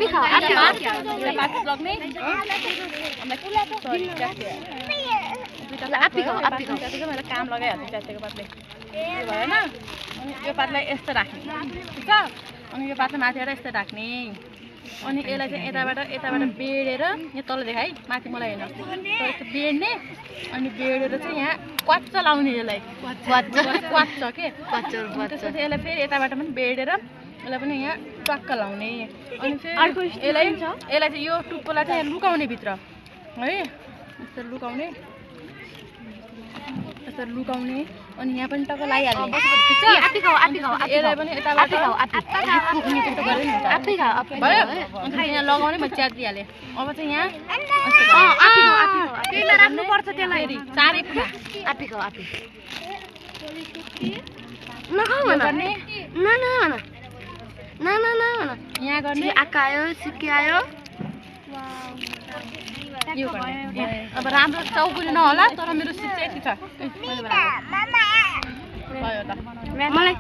आफै खाऊ आफै पात लग्ने आफै खाऊ त्यतिकै मैले काम लगाइहाल्छु च्यातेको पातले त्यो भएन अनि यो पातलाई यस्तो राख्ने ठिक छ अनि यो पातलाई माथिबाट यस्तो राख्ने अनि यसलाई चाहिँ यताबाट बेडेर यहाँ तल देखा है माथि मलाई होइन यस्तो बेड्ने अनि बेडेर चाहिँ यहाँ क्वाच्च लाउने यसलाई क्वाच्च के त्यसपछि यसलाई फेरि यताबाट पनि बेडेर यसलाई पनि यहाँ टक्क लाउने अनि फेरि यसलाई चाहिँ यो टुप्पोलाई चाहिँ यहाँ लुकाउने भित्र है यस्तो लुकाउने अनि यहाँ पनि टक्क लगाइहाल्ने यसलाई पनि यताबाट भयो अन्त यहाँ लगाउने मैले च्यात दिइहालेँ अब चाहिँ यहाँ राख्नुपर्छ त्यसलाई चारै कुरा गर्ने यहाँ गर्ने आकायो सिकायो यो गर्ने अब राम्रो चौकुरी नहोला तर मेरो सिट चाहिँ यति छ भयो त मलाई